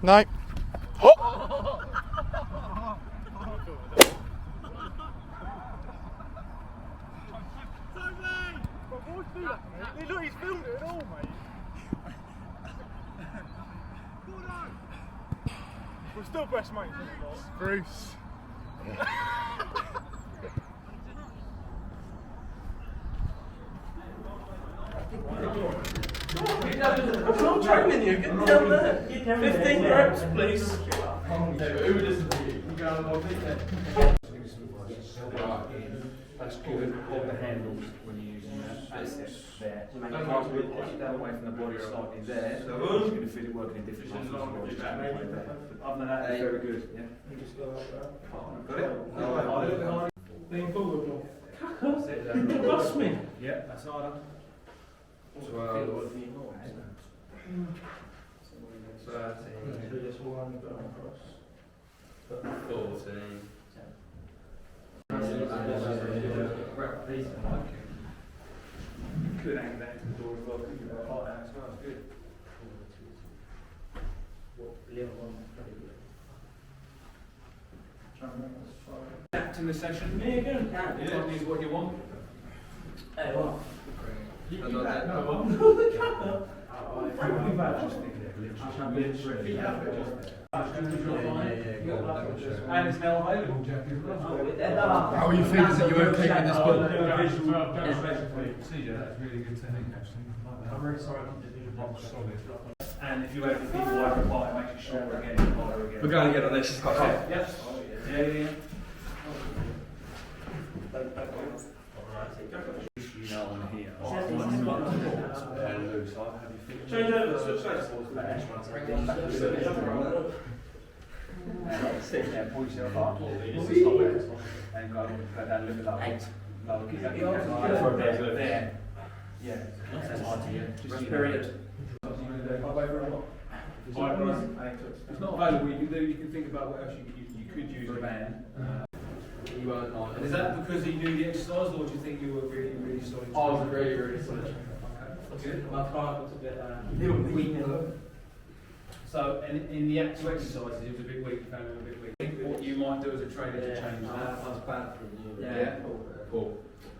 No. Oh! Look, he's filmed it at all, mate. We're still best mates, isn't it? Bruce. I'm not training you, get down there. 15 reps, please. Who would listen to you? You go on the feet. That's good. Hold the handles when you're using that. That's it. There. Push it down away from the body slightly there. So you're going to feel it working in different muscles. But other than that, it's very good. Yeah. Got it? Lean forward more. Bust me. Yeah, that's harder. 12. 13. Just one going across. 14. Could angle that into the door as well, couldn't you? Like that as well, it's good. Adapting the session. Yeah, go. Yeah, is what you want. Hey, what? And it's now available, Jack. How are you feeling that you were taking this ball? Procedure, that's really good technique actually. I'm very sorry I didn't do the box. And if you have the people wider apart, it makes it shorter again and harder again. We're going to get on this. Yes. Yeah. You know on here. Change over, switch sides. Sit there, pull yourself up. And go down, lift it up. No, keep that there. Yeah. That's hard to get. Just period. It's not available. You can think about what else you could use a band. You weren't on. And is that because you knew the exercise, or do you think you were really solid? I was really solid. Good. My thigh was a bit weak. So, in the actual exercises, it was a bit weak. You found it a bit weak. I think what you might do as a trainer to change that. I was bad for you. Yeah. Cool.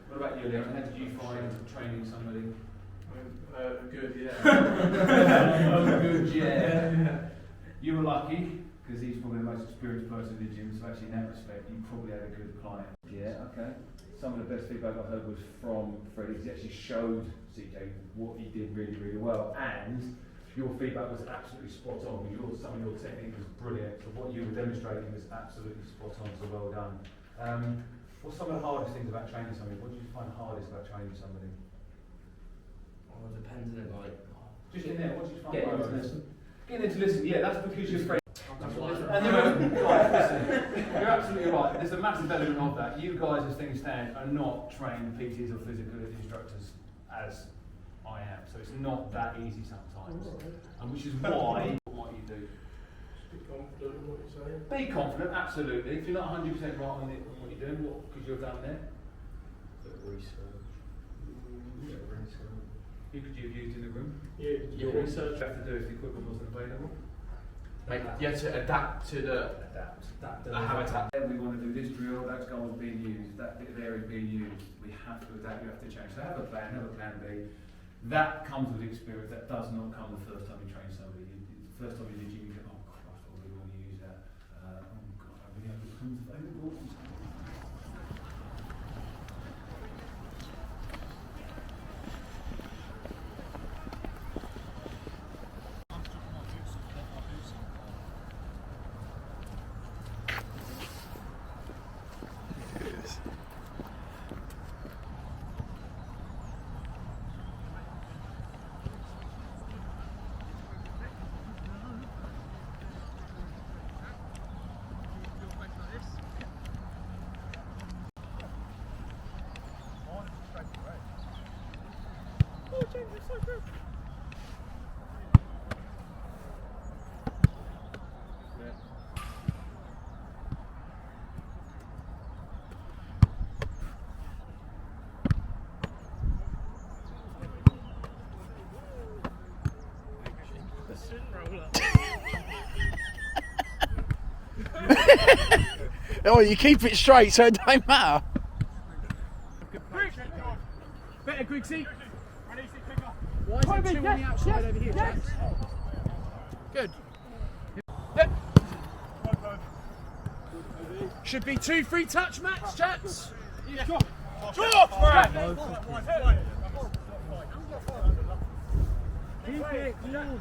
What about you, Leon? How did you find training somebody? Good, yeah. Good, yeah. You were lucky, because he's probably the most experienced person in the gym, so actually in that respect, you probably had a good client. Yeah, okay. Some of the best feedback I heard was from Freddie. He actually showed CJ what he did really well, and your feedback was absolutely spot on. Some of your technique was brilliant, so what you were demonstrating was absolutely spot on, so well done. What's some of the hardest things about training somebody? What do you find hardest about training somebody? Well, it depends on it, like. Just in there, what do you find Getting hardest? to listen. Getting them to listen, yeah, that's because you're afraid. And you're absolutely right. There's a massive element of that. You guys, as things stand, are not trained PTs or physical instructors as I am. So it's not that easy sometimes. And which is why, what might you do? Be confident in what you're saying. Be confident, absolutely. If you're not 100% right on what you're doing, because you're down there. Research. Who could you have used in the room? Yeah, Your research you have to do if the equipment wasn't available. You have to adapt to the habitat. We want to do this drill, that's goal being used, that bit of area is being used. We have to adapt, you have to change. So have a plan B. That comes with experience, that does not come the first time you train somebody. The first time you do gym, you go, oh Christ, I really want to use that. Oh God, I really have equipment available. Oh, you keep it straight so it don't matter. Better, Griggsy. Why is there two on the outside over here, chaps? Good. Yep. Should be 2 free touch match, chaps. Yeah. Keep it clean.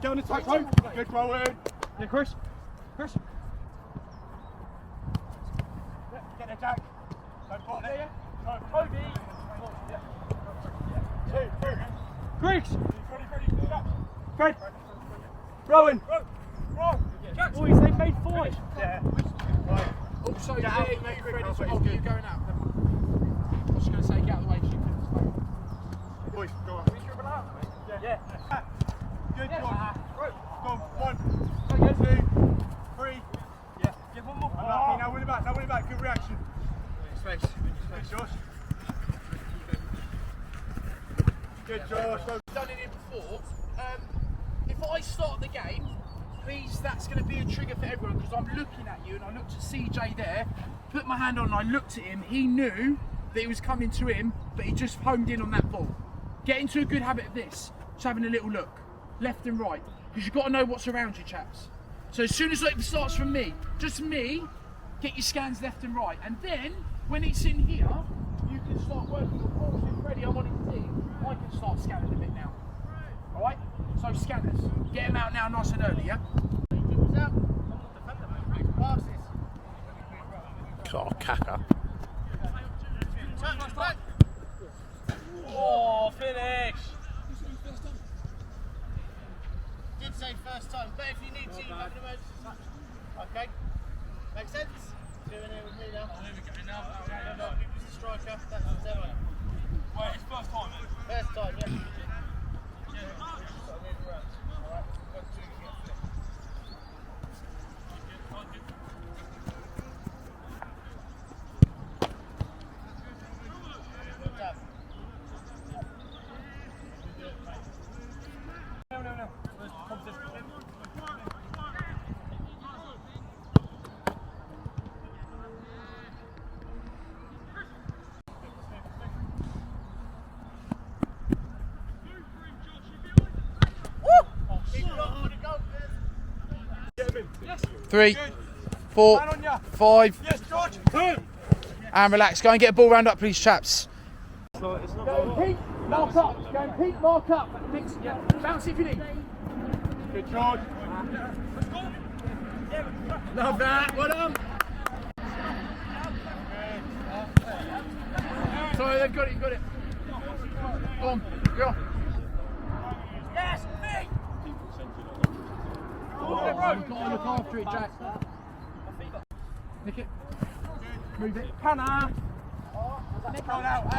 Get on the tight rope. Good rolling. Yeah, Chris. Get the jack. Don't bottle it. Toby. Griggs. Ready. Fred. Rowan. Boys, they made 5. Yeah. Also, Fred is you're going out. I was going to say, get out of the way, 'cause you couldn't stay. Boys, go on. Yeah. Good job. Go on. 1, 2, 3. Yeah. Give one more. Unlucky. Now win it back. Good reaction. Space. Thanks, Josh. Good, Josh. Done it here before. If I start the game, please, that's going to be a trigger for everyone, because I'm looking at you and I looked at CJ there, put my hand on and I looked at him. He knew that it was coming to him, but he just homed in on that ball. Get into a good habit of this, just having a little look, left and right, because you've got to know what's around you, chaps. So as soon as it starts from me, just me, get your scans left and right, and then when it's in here, you can start working your balls in ready. I'm on it team. I can start scanning a bit now. All right. So scanners, get them out now, nice and early, yeah. Oh, cacker. Oh, finish! Did say first time, but if you need to, you have an emergency touch. Okay? Makes sense? Doing it with me now. No, it's the striker, that's the demo. Wait, it's first time, isn't it? First time, yeah. No. Three, 4, Man on ya. 5, Yes, George. and relax. Go and get a ball round up, please, chaps. Go peak, mark up. Go and peak, mark up. Mix, yeah. Bounce if you need. Good, George. Love that. Well done. Sorry, they've got it. Got it. Go on. Go. Yes, me! Oh, you've got to look after it, Jack. Nick it. Move it. Hannah.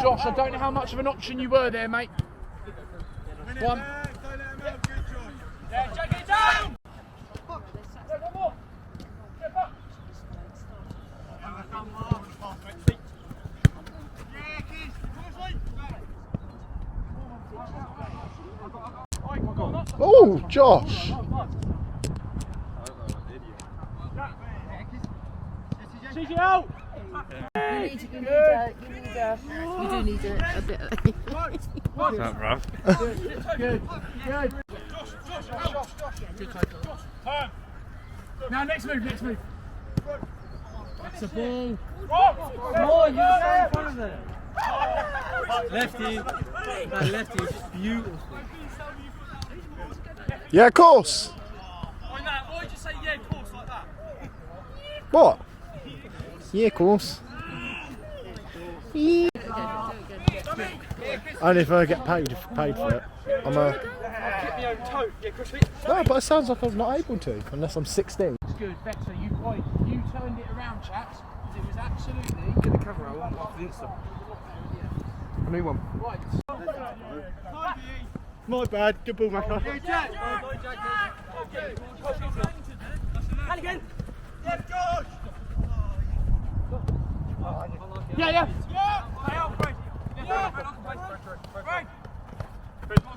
Josh, I don't know how much of an option you were there, mate. One. Don't let him out. Good, George. Yeah, check it down! Oh, Josh. CG out! You do need a bit of What's that, bruv? Good. Good tackle. Now, next move. That's a ball. Oh, you're so in front of them. Lefty. That lefty is beautiful. Yeah, of course. Why did you say yeah, of course, like that? What? Yeah, of course. Yeah. Only if I get paid for it. I'm a... Get me over toe. Yeah, Chris. No, but it sounds like I'm not able to, unless I'm 16. It's good, better. You turned it around, chaps. It was absolutely... Get the camera out off the Insta. A new one. Right. My bad, good ball, Macca. And again. Yeah, George! Yeah. Stay out, Chris. Yeah.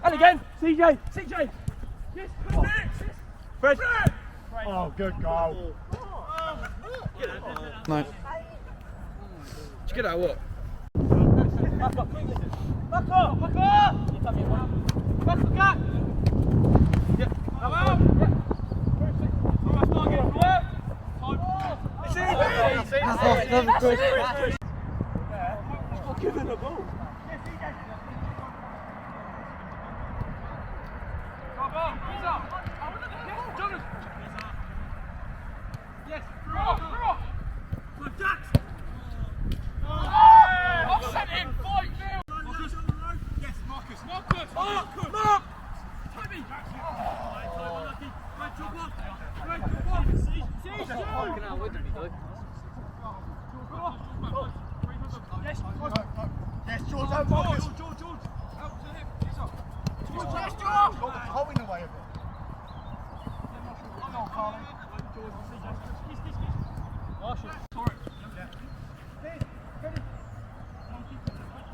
And again, CJ. Yes. Fred. Oh, good goal. No. Did you get that what? Yes, George, George. Hole in the way of it. Come on, Carly.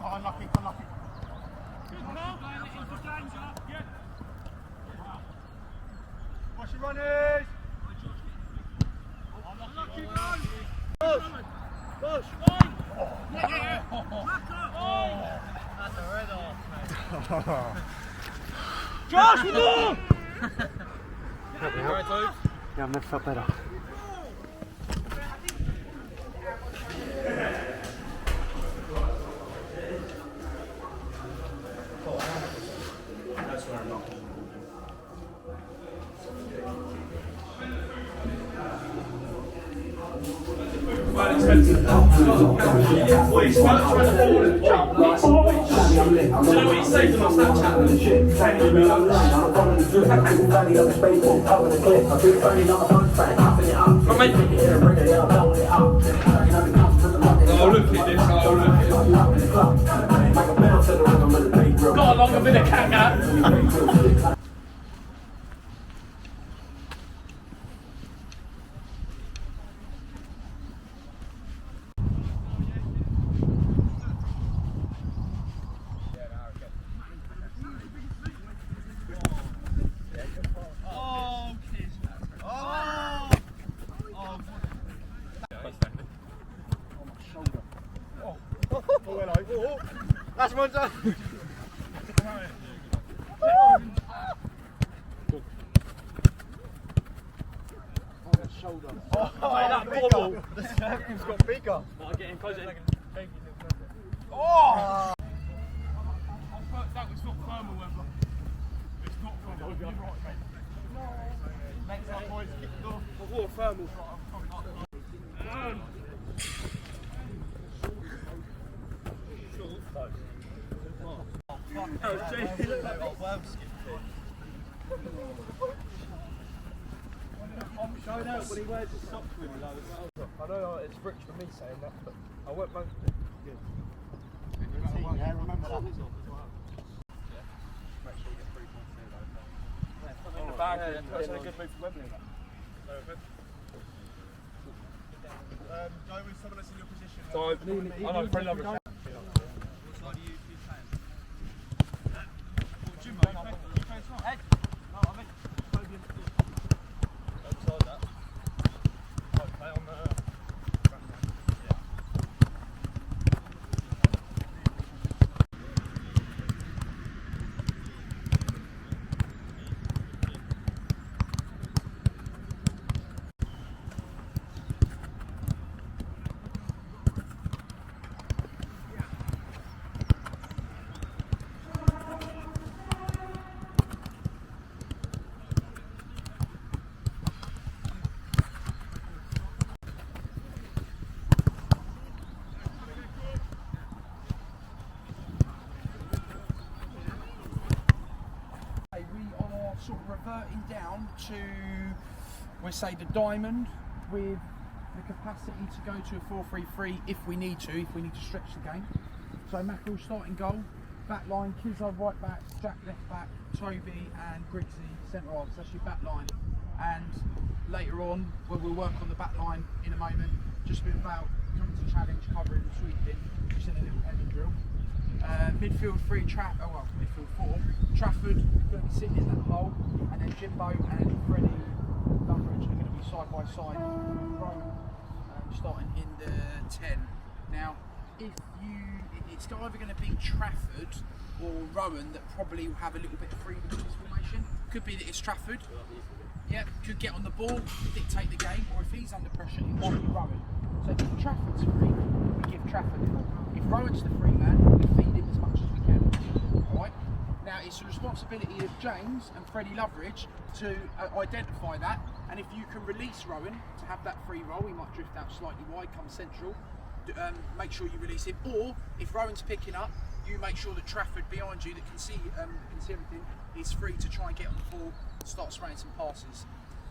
Oh, unlucky. Watch it, runners. Push. That's a red off, mate. Josh, we go! Yeah, I've never felt better. Got a longer bit of cat. That's one done. That bubble. The circle's got bigger. I'll get him closer. Oh! That was not thermal weather. It's not thermal. You're right, mate. Next up, boys, kick it off. Water thermal. I'm showing out when he wears his socks really low as well. I know it's rich for me saying that, but I won't mind. Good. Yeah, remember that. Make sure you get 3 points there though. In the bag, that's a good move from Wembley. Go with someone that's in your position. So, I know, friend of yours. What side are you playing? Jim, you play as well? No, I mean, outside that. I'd play on the... Sort of reverting down to, we say, the diamond with the capacity to go to a 4-3-3 if we need to stretch the game. So Mackerel starting goal, back line, Kizzo right back, Jack left back, Toby and Griggsy centre halves. That's your back line. And later on, when we'll work on the back line in a moment, just a bit about coming to challenge, covering, sweeping, just in a little heading drill. midfield 3, midfield 4. Trafford going to be sitting in that hole, and then Jimbo and Freddie Lumbridge are going to be side by side. Starting in the 10. Now, it's either going to be Trafford or Rowan that probably will have a little bit of freedom in this formation. Could be that it's Trafford. Yeah, could get on the ball, dictate the game, or if he's under pressure, it might be Rowan. So if Trafford's free, we give Trafford the ball. If Rowan's the free man, we feed him as much as we can. Right? Now, it's the responsibility of James and Freddie Loveridge to identify that, and if you can release Rowan to have that free roll, he might drift out slightly wide, come central, make sure you release him, or if Rowan's picking up, you make sure that Trafford behind you that can see everything is free to try and get on the ball and start spraying some passes.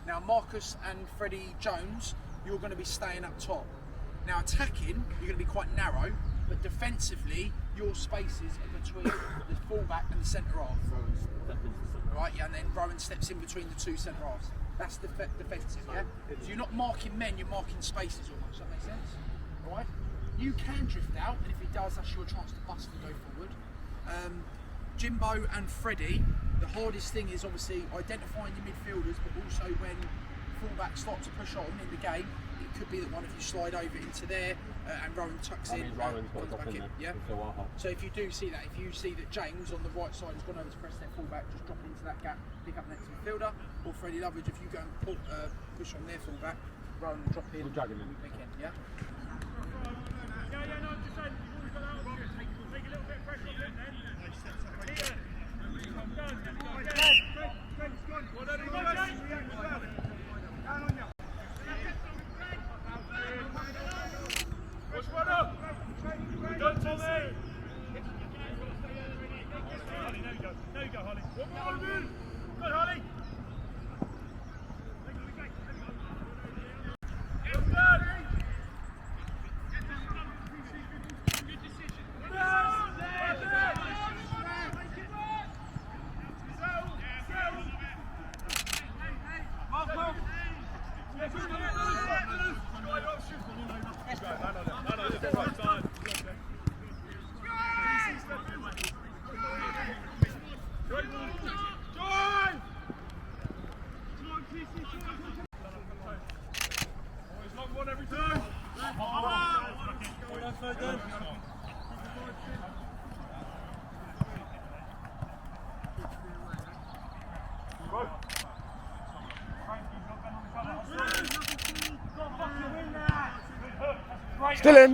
Now Marcus and Freddie Jones, you're going to be staying up top. Now attacking, you're going to be quite narrow, but defensively, your spaces are between the fullback and the centre half. Right, yeah, and then Rowan steps in between the two centre halves. That's defensive, yeah? So you're not marking men, you're marking spaces almost, does that make sense? Right? You can drift out, and if he does, that's your chance to bust and go forward. Jimbo and Freddie, the hardest thing is obviously identifying your midfielders, but also when fullbacks start to push on in the game, it could be that one of you slide over into there and Rowan tucks in. Rowan's got a drop in there. Yeah. So if you do see that, if you see that James on the right side has gone over to press their fullback, just drop into that gap, pick up next midfielder, or Freddie Loveridge, if you go and push on their fullback, Rowan will drop in. We'll drag him in. Weekend, yeah. No, I'm just saying, you've always got that on. Take a little bit of pressure off it then. Push one up! Done, Tommy! Holly, there you go, Holly. One more, good! Good, Holly!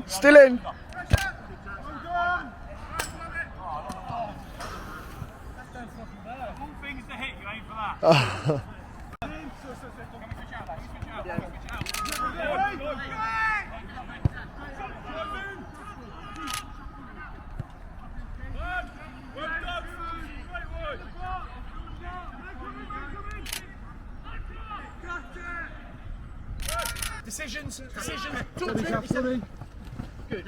Still in. All things to hit, you aim for that. Decisions. Talk to him. Good.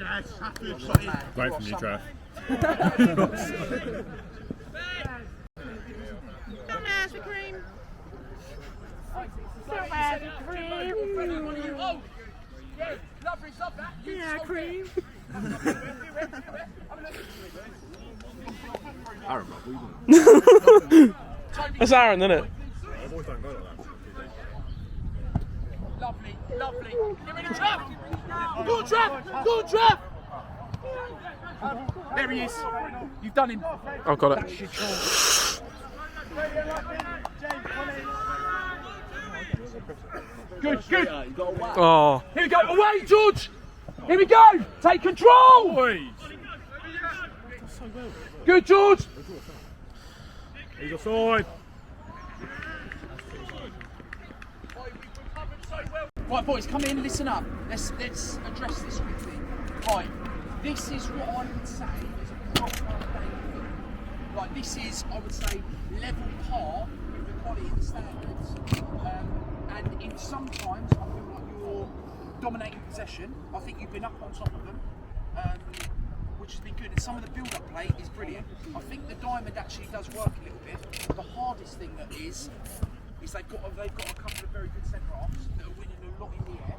Great from you, Trav. Don't ask for cream. Don't ask for cream. Oh, yeah, lovely stuff that. Yeah, cream. That's Aaron, isn't it? Lovely. Get rid of Trav. Go on, Trav. There he is. You've done him. I've got it. Good. Oh. Here we go. Away, George. Here we go. Take control. Good, George. He's offside. Right, boys, come in, listen up. Let's address this quickly. Right, this is what I would say is a proper game. Like, this is, I would say, level par with the quality and standards. And in sometimes, I feel like you're dominating possession. I think you've been up on top of them, which has been good. And some of the build-up play is brilliant. I think the diamond actually does work a little bit. The hardest thing that is they've got a couple of very good centre-halves that are winning a lot in the air.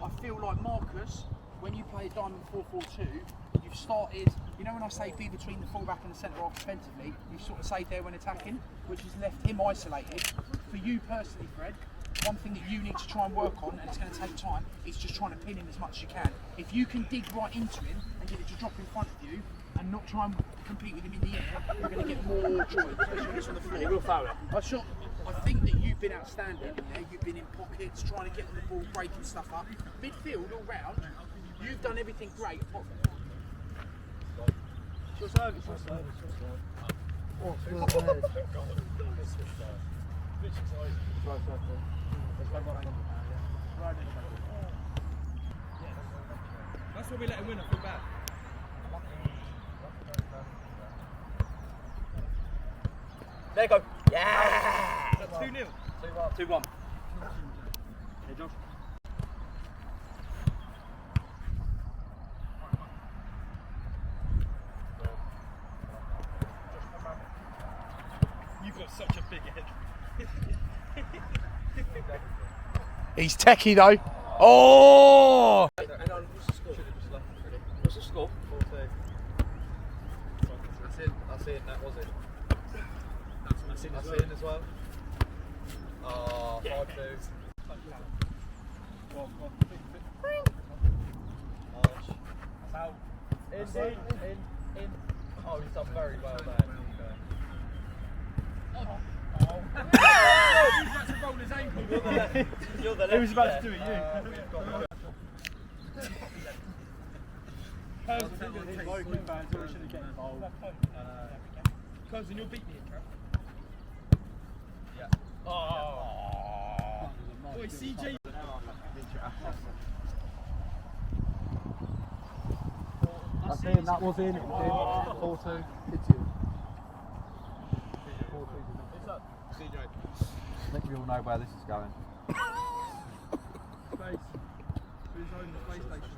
I feel like Marcus, when you play a diamond 4-4-2, you you've started, you know when I say be between the fullback and the centre half defensively, you've sort of stayed there when attacking, which has left him isolated. For you personally, Fred, one thing that you need to try and work on, and it's going to take time, is just trying to pin him as much as you can. If you can dig right into him and get it to drop in front of you, and not try and compete with him in the air, you're going to get more joy, especially when it's on the floor. He will foul it. I think that you've been outstanding in there. You've been in pockets, trying to get on the ball, breaking stuff up. Midfield, all round, you've done everything great. It's your service. Oh, it's well played. That's why we let him win, I feel bad. There you go. Yeah! 2-0. 2-1. Hey, Josh. You've got such a big head. He's techie though. Oh! Hang on, what's the score? What's the score? 4-2. That's it, that was it. That's in as well. Oh, 5-2. Out. In. Oh, he's done very well there. You're the left. Who was about to do it? You. Local fans always should have get involved. Cousin, you'll beat me in trap. Yeah. Oh. Boy, CJ. That's in, that was in, it was in. 4-2. I think we all know where this is going. Space. To his own PlayStation.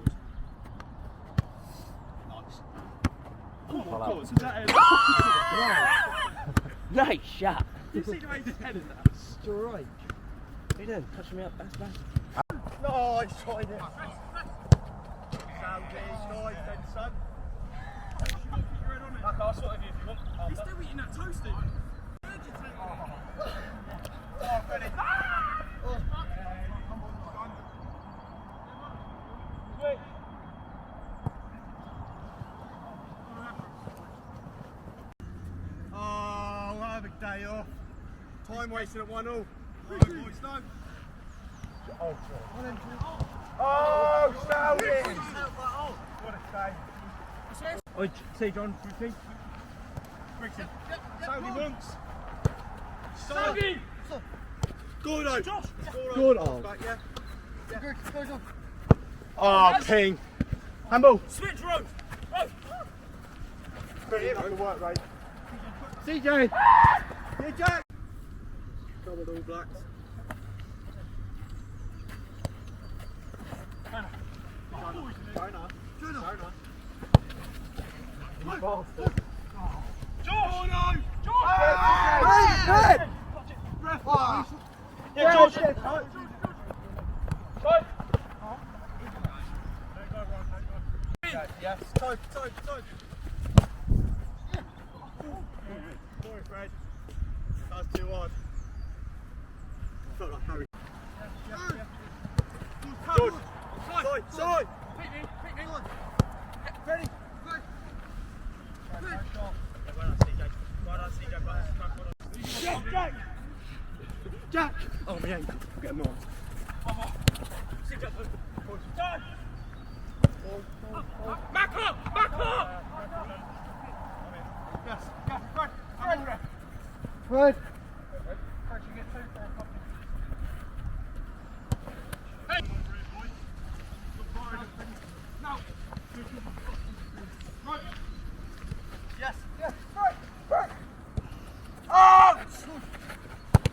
Well, God, since that head. Nice shot. You see the way his head is that? Strike. What are you doing? Touching me up. That's bad. no, he's tried it. Saudi, guys, then son. I can't sort of you if you want. He's still eating that toasty. Oh, Freddie. Oh, we'll have a day off. Time wasted at 1-0. No, boys, no. Oh, Saudi! What a save. Oh, see John, repeat. Brixton. Saudi once. Saudi! Gordo. Josh! Gordo. Back, yeah. Oh, King. Handball. Switch road! Brilliant. Good work, Ray. CJ! CJ! Covered All Blacks. Jonah. Josh! No! Red! Yeah, Josh! Yes, time. Sorry, Fred. That was too hard. Felt like Harry. Good. Side. Pick me. Ready? Jack! Oh, my ankle. Get him on. Back up! Yes, Fred. Fred! Yes, Fred. Oh!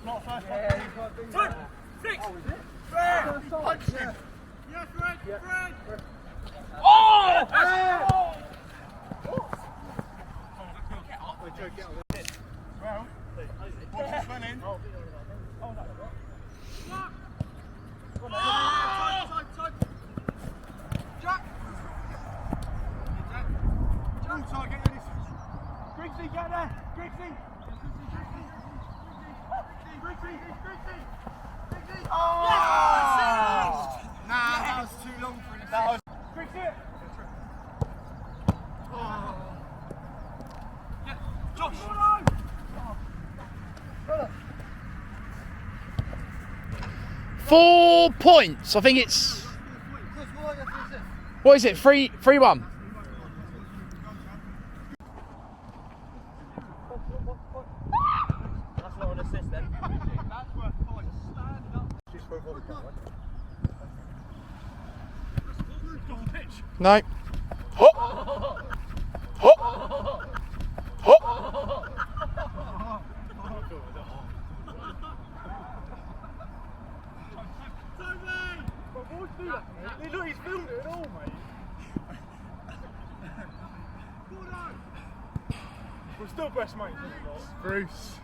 Not first. Yeah, he's got things like that. Fix! Oh, is it? Fred! Punch him. Yeah, Fred! Fred! Oh! Get on there. Well, what's this one in? Jack! Griggsy, get there! Griggsy! Oh! Nah, that was too long for him. Griggsy! Josh! 4 points. I think it's. What is it? 3-1. That's not an assist then. That's worth points. Stand up. Just for a volley. No. Hop. Hop. Hop. Look, he's filmed it all, mate. We're still best mates, Bruce.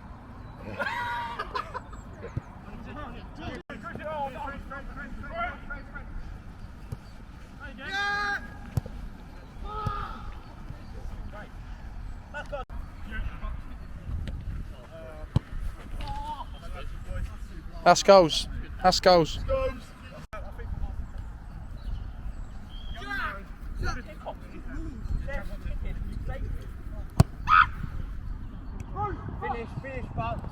That's goals. That's goals. Finish, Bucks.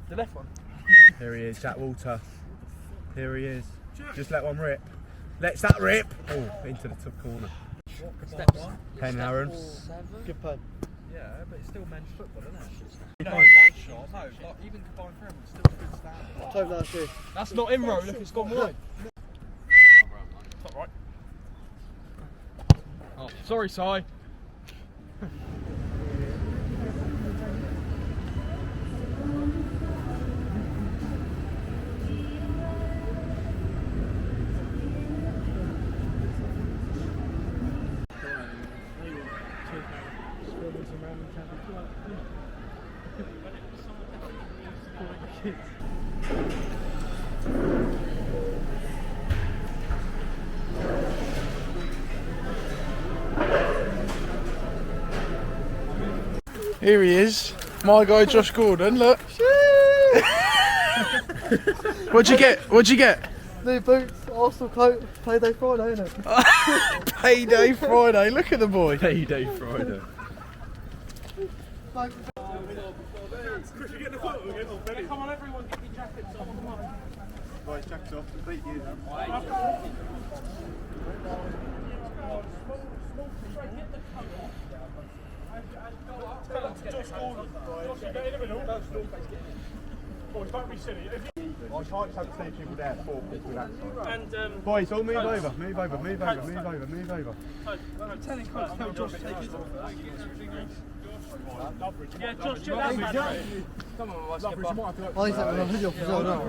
The left one. Here he is, Jack Walter. Here he is. Just let one rip. Let's that rip. Oh, into the top corner. Pen Aaron. Good punt. Yeah, but it's still men's football, isn't it? No. That shot, no, like, even combined for him, it's still a good standard. Top last year. That's not in row, look, it's gone wide. Top right. Oh, sorry, Si. Here he is. My guy Josh Gordon, look. What'd you get? What'd you get? New boots, Arsenal coat, payday Friday, isn't it? Payday Friday. Look at the boy. Payday Friday. Chris, you getting the photo again? Yeah, come on, everyone, get your jackets off. Come on. Right, jackets off. Complete you. Josh Gordon. Josh, you get in the middle. Boys, don't be silly. I can't have two people there, 4 people that side. And, Boys, all move over, move over, move over, move over, move over. I'm telling Coach, tell Josh to take his off. Yeah, Josh, do that. Come on, let's get back. Oh, he's having a video for Zoe now.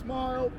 Smile.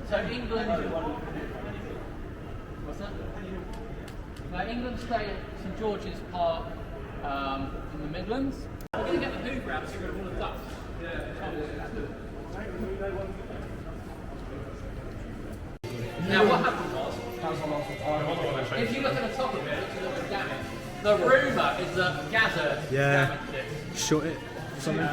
So England, what's that? England stay at St George's Park in the Midlands. We're going to get the Hoover out to get rid of all the dust. Now what happened was, if you look at the top of it, it's a little bit damaged. The rumour is that Gaza damaged it. Shut it. Something.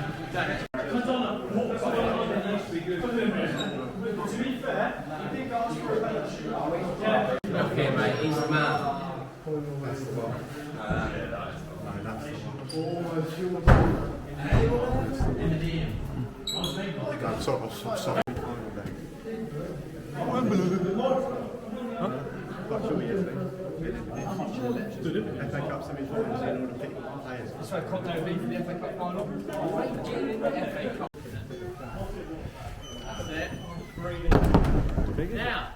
Okay, mate, he's the man. I'm sorry. FA Cup semi-finals in order to pick players. So Conte will be for the FA Cup final. That's it. Now,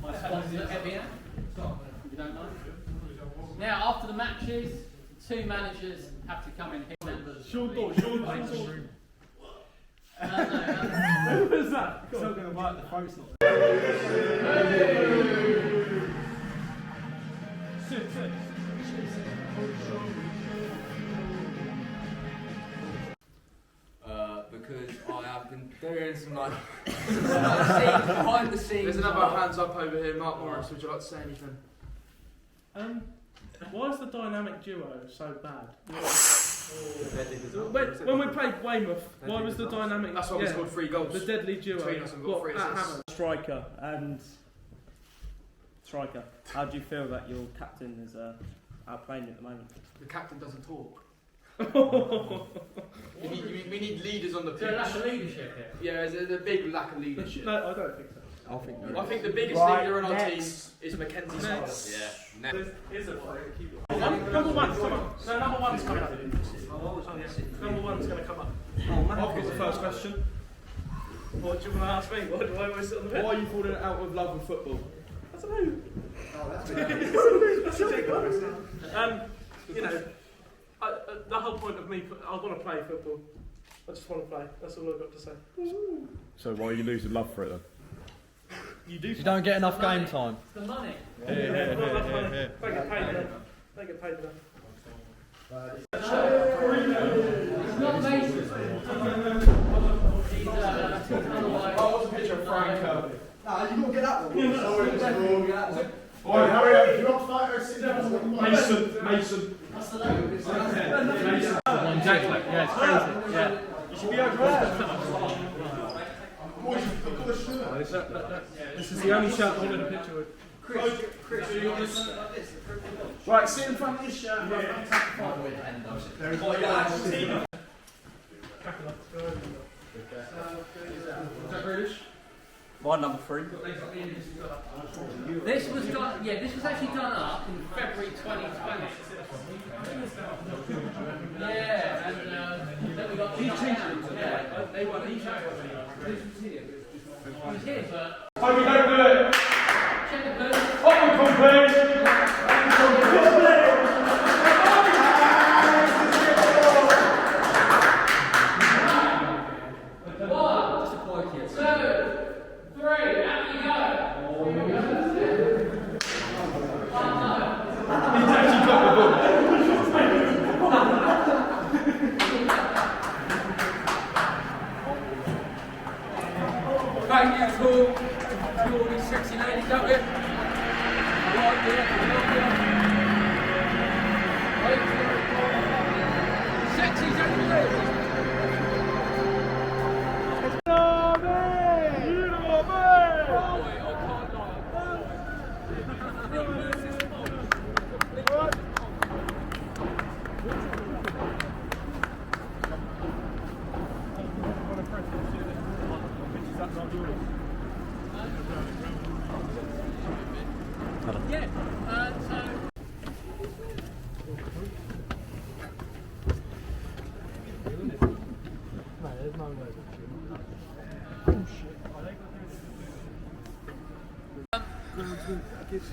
my sponsors at Vienna. You don't know. Now, after the matches, 2 managers have to come in here. Members. Sean Dawes. No. Who was that? It's not going to work, the process. Because I have been doing some like behind the scenes. There's another hands up over here. Mark Morris, would you like to say anything? Why is the dynamic duo so bad? When we played Weymouth, why was the dynamic? That's why we scored 3 goals. The deadly duo. Between us and got 3 assists. Striker and striker. How do you feel that your captain is outplaying you at the moment? The captain doesn't talk. we need leaders on the pitch. Is there a lack of leadership here? Yeah, there's a big lack of leadership. No, I don't think so. I think the biggest leader on our team is Mackenzie Smith. Yeah. Number 1, come on. No, number 1's coming up. Number 1's going to come up. I've got the first question. What do you want to ask me? Why do I always sit on the bench? Why are you falling out of love with football? I don't know. That's a big question. You know, the whole point of me, I want to play football. I just want to play. That's all I've got to say. So why are you losing love for it then? You don't get enough game time. It's the money. They get paid enough. They get paid enough. It's not Mason. He's otherwise. Oh, what's a picture of Franco? No, you got to get that one. Boy, hurry up, if you're not fighting, sit down. Mason. What's the name? Exactly. Yeah, it's crazy. Yeah. You should be over there. This is the only shirt I wanted a picture with. Chris, right, sit in front of this shirt. Is that British? Mine number 3. This was done. Yeah, this was actually done up in February 2020. Yeah, and then we got. Yeah, they were. He was here, but. Oh, we don't do it. Check the booth. Open complete. Thank you to all these sexy ladies out there. Sexy ladies.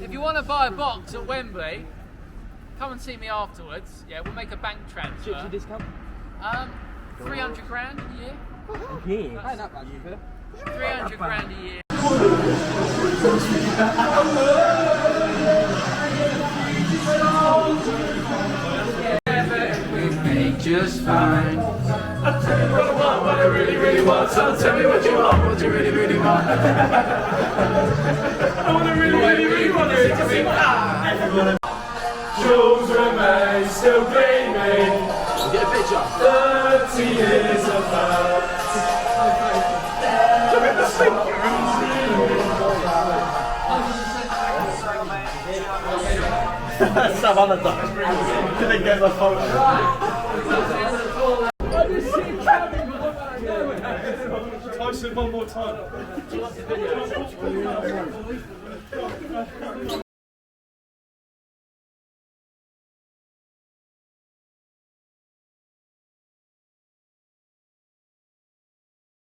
If you want to buy a box at Wembley, come and see me afterwards. Yeah, we'll make a bank transfer. Gypsy discount? 300 grand a year. Yeah. Ain't that bad, you feel? 300 grand a year. Just fine. I'll tell you what I want, what I really, really want. So tell me what you want, what you really, really want. I want to really, really, really want to see. jewels remain still gleaming. Get a picture. 30 years of hurt. Some other time. Didn't get the photo. Tyson, one more time.